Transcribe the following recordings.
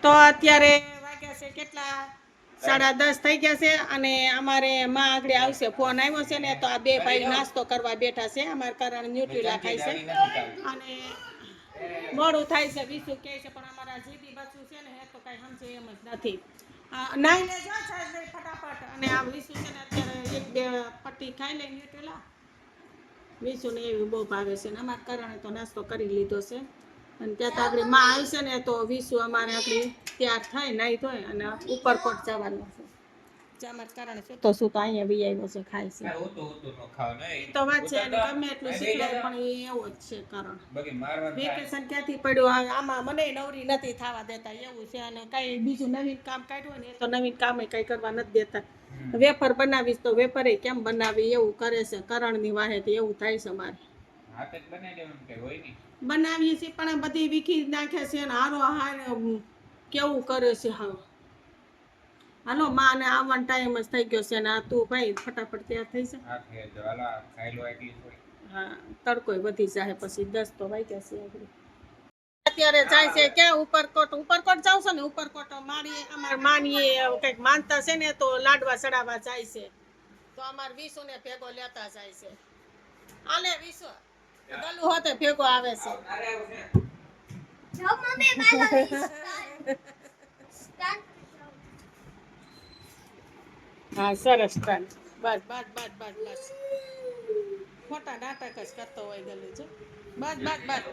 તો અત્યારે વાગ્યા છે કેટલા 10:30 થઈ ગયા છે અને અમારે માં આગળ આવશે ફોન આવ્યો છે ને તો આ બે ભાઈ નાસ્તો કરવા બેઠા છે અમારે કારણ ન્યુટ્રીલા ખાય છે અને મોડું થાય છે વિસુ કહે છે પણ અમારા જીદી બચ્ચું છે ને એ તો કઈ સમજે એમ જ નથી નાઈ લે જો ફટાફટ અને આ વિસુ છે ને અત્યારે એક બે પટ્ટી ખાઈ લે ન્યુટ્રીલા વિસુ ને એવી બહુ ભાવે છે ને અમારા કારણે તો નાસ્તો કરી લીધો છે અને ત્યાં તો આપણી માં આવશે ને તો વિસુ અમારે આપણી તૈયાર થાય નાઈ ધોય અને ઉપરકોટ જવાનું છે જામર કારણે શું તો અહીંયા બી આવ્યો છે ખાય છે એ તો વાત છે અને ગમે એટલું શીખવાય પણ એ એવું જ છે કારણ વેકેશન ક્યાંથી પડ્યું આમાં મને નવરી નથી થવા દેતા એવું છે અને કઈ બીજું નવીન કામ કાઢ્યું ને એ તો નવીન કામ કઈ કરવા નથી દેતા વેફર બનાવીશ તો વેફર કેમ બનાવી એવું કરે છે કરણની વાહેથી એવું થાય છે મારે બનાવીએ છીએ પણ બધી વીખી નાખે છે ને હારો હાર કેવું કરે છે હા હાલો માં ને આવવાનો ટાઈમ જ થઈ ગયો છે ને તું ભાઈ ફટાફટ તૈયાર થઈ છે હા તડકોય વધી જાય પછી 10 તો વાગ્યા છે અત્યારે જાય છે ક્યાં ઉપરકોટ જાવ છો ને ઉપરકોટ મારી અમાર માનીએ કઈક માનતા છે ને તો લાડવા ચડાવવા જાય છે તો અમાર વિસુ ને ભેગો લેતા જાય છે આલે વિસુ ગલુ હોતે ભેગો આવે છે હા સરસ બસ બસ બસ બસ બસ બસ ખોટા નાટક જ કરતો હોય ગલું છો બસ બસ બસ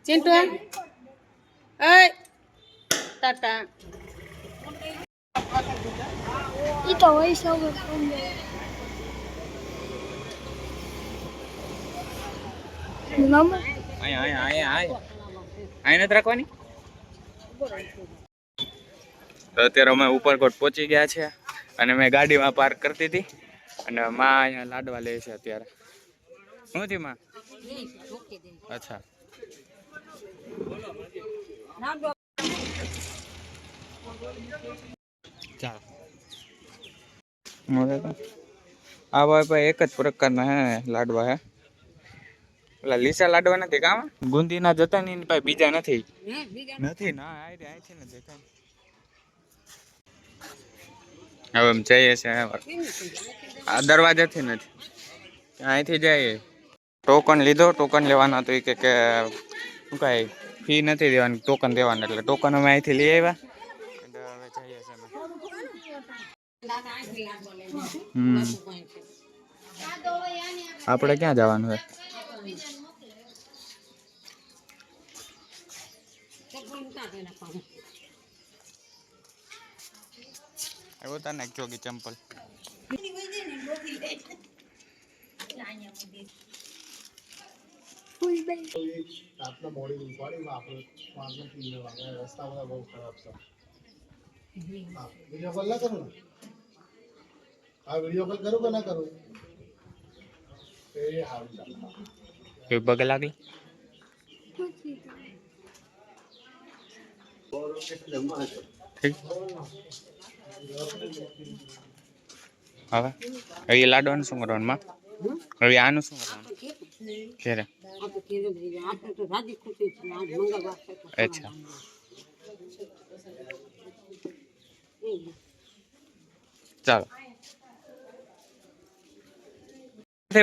ચિંટુ એ ટાટા ઈ તો હોય સૌ અહીં નથી રાખવાની તો અત્યારે અમે ઉપરકોટ પહોંચી ગયા છે અને મેં ગાડીમાં પાર્ક કરતી હતી અને માં અહીંયા લાડવા લે છે અત્યારે શું થયું માં અચ્છા ચાલો આ ભાઈ એક જ પ્રકારના હે લાડવા હે ઓલા લીસા લાડવા નથી કામ ગુંદીના જતા ને ભાઈ બીજા નથી નથી ના અહીંથી ને દેખાય હવે એમ જઈએ છે આ દરવાજાથી નથી અહીંથી જઈએ ટોકન લીધો ટોકન લેવાનો હતો કે શું કાંઈ ફી નથી દેવાની ટોકન દેવાનું એટલે ટોકન અમે અહીંથી લઈ આવ્યા એટલે હવે જઈએ છે આપણે ક્યાં જવાનું છે એવું તને જોગી ચંપલ આપણા મોડી ઉપાડી આપણે 5 મિનિટ રસ્તા બધા બહુ ખરાબ છે વિડીયો કોલ ના કરું હા વિડીયો કોલ કરું કે ના કરું એ હારું કોઈ બગ લાગી હવે એ લાડવાનું શું કરવાનું માં હવે આનું શું કરવાનું ઘેરે અચ્છા ચાલો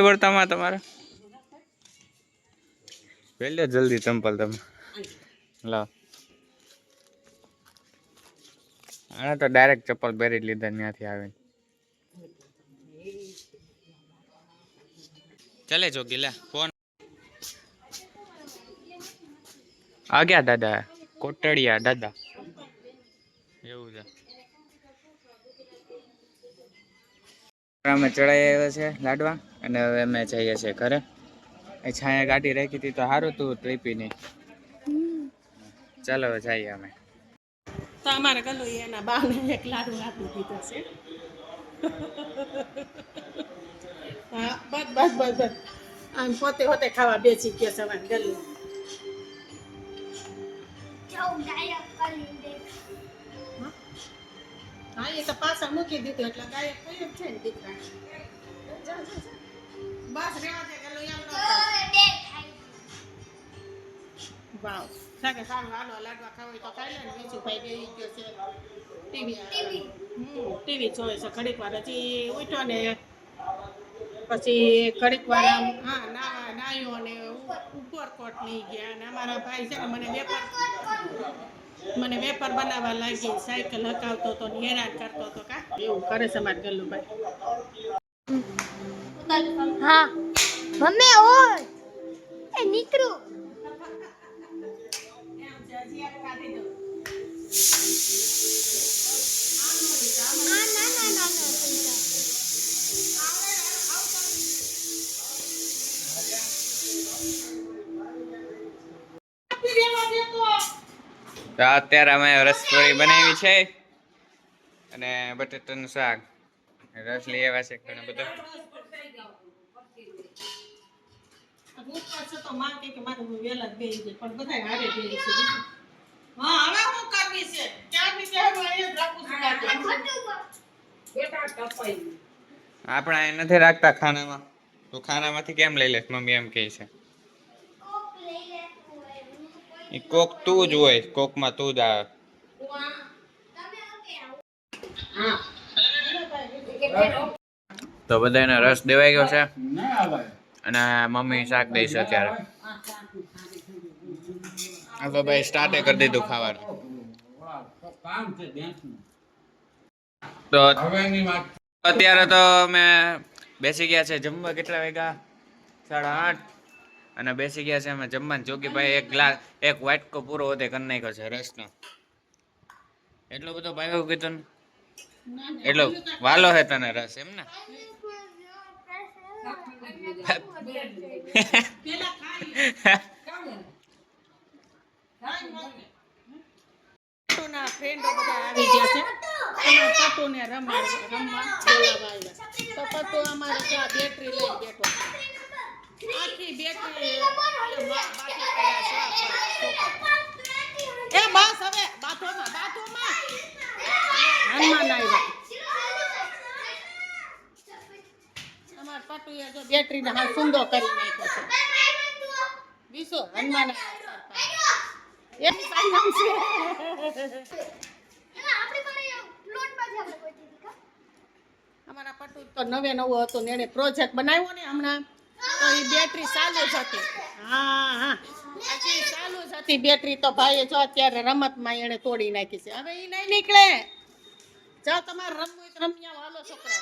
વર્તામાં તમારે પહેલે જલ્દી ચંપલ તમે લાવ આને તો ડાયરેક્ટ ચપ્પલ પહેરી લીધા ત્યાંથી આવીને ચલે જો ગીલા ફોન આ ગયા દાદા કોટડિયા દાદા એવું છે અમે ચડાઈ આવ્યા છે લાડવા અને હવે અમે જઈએ છીએ ઘરે છાયા ગાડી રાખી હતી તો સારું તું ટ્રીપી નહીં ચાલો હવે જઈએ અમે તો અમારે ગલું એના બાને એક લાડુ આપી દીધો છે હા બસ બસ બસ બસ આમ પોતે હોતે ખાવા બેસી ગયો છે અમારે ગલું હા એ તો પાછળ મૂકી દીધું એટલે ગાયબ થઈ જ છે ને દીકરા. બસ રેવા દે ગલું એમ ન થાય. વાવ સાકે સારું હાલો લાડવા ખાવા હોય તો ખાઈ લે ને બીજું ભાઈ બેહી ગયો છે ટીવી જોવે છે ઘડીક વાર હજી ઉઠ્યો ને પછી ઘડીક વાર આમ હા નાયો ને ઉપરકોટ નહીં ગયા અને અમારા ભાઈ છે ને મને વેપાર બનાવવા લાગી સાયકલ હકાવતો હતો ને હેરાન કરતો હતો કા એવું કરે છે મારા ગલ્લુભાઈ. હા મમ્મી ઓય એ નીકળું તો અત્યારે અમે રસપુરી બનાવી છે અને બટેટાનું શાક રસ લઈ આવ્યા છે ઘણા બધા. તો માં કે મારું વેલા જ બેહી જાય પણ બધાય હારે બેહી છે. હા હવે હું કરવી છે ક્યાંની કહેવાનું અહીંયા જ રાખું છું આપણે અહીં નથી રાખતા ખાનામાં તો ખાનામાંથી કેમ લઈ લેશ મમ્મી એમ કહે છે. એ કોક તું જ હોય કોકમાં તું જ આવે. તો બધાને રસ દેવાઈ ગયો છે અને મમ્મી શાક દે છે અત્યારે. હા તો ભાઈ સ્ટાર્ટે કરી દીધું ખાવાનું. તો અત્યારે તો અમે બેસી ગયા છે જમવા. કેટલા વાગ્યા? 8:30 અને બેસી ગયા છે અમે જમવાનું. જોગીભાઈ એક વાટકો પૂરો હોતે કરી નાખ્યો છે રસનો. એટલો બધો ભાવ્યો કીધું એટલો વાલો હે તને રસ એમ ને? પટુના ફ્રેન્ડો બધા આવી ગયા છે અને પટુને રમવા બોલાવવા આવ્યા. તો પટુ અમારે ત્યાં બેટરી લઈને બેઠો આખી બેટરી એ બસ હવે બાથોમાં હનુમાન આવ્યા. અમાર પટુએ જો બેટરીને હાલ સુંદો કરી નાખ્યો છે. વિશો હનુમાન અમારા પટુ તો નવો હતો ને એને પ્રોજેક્ટ બનાવ્યો ને હમણાં તો એ બેટરી ચાલુ જ હતી. હા હજી ચાલુ જ હતી બેટરી તો ભાઈએ જો અત્યારે રમતમાં એને તોડી નાખી છે. હવે એ નહીં નીકળે. જાઓ તમારે રમવું હોય તો રમી આવો. હાલો છોકરા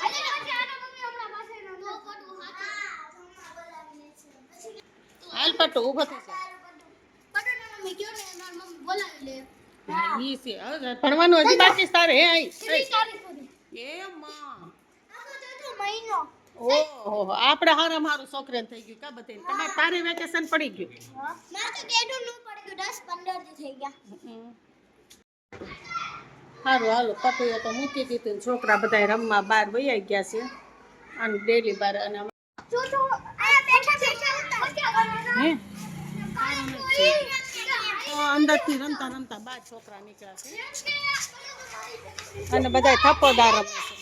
હાલ પટુ ઊભો થઈ જાય. ઈ છે હવે ભણવાનું હજી બાકી છે તારે. હે આઈ એ માં ઓહો આપણે હારામ હારું છોકરાને થઈ ગયું કા બધે. તમારે તારે વેકેશન પડી ગયું? સારું હાલો પટુએ તો મૂકી દીધું. છોકરા બધા રમવા બહાર વહી ગયા છે અને ડેલી બાર અને અંદરથી રમતા બાર છોકરા નીકળ્યા છે અને બધા થપ્પોદાર રમે છે.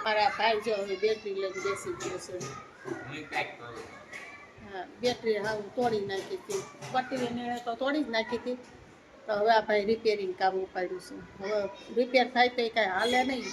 મારા ભાઈ જો હવે બેટરી લઈને બેસી ગયો છે. હા બેટરી હાવ તોડી નાખી હતી. પટીને તો તોડી જ નાખી હતી. તો હવે આ ભાઈ રિપેરિંગ કામ ઉપાડ્યું છે. હવે રિપેર થાય તો એ કાંઈ હાલે નહીં.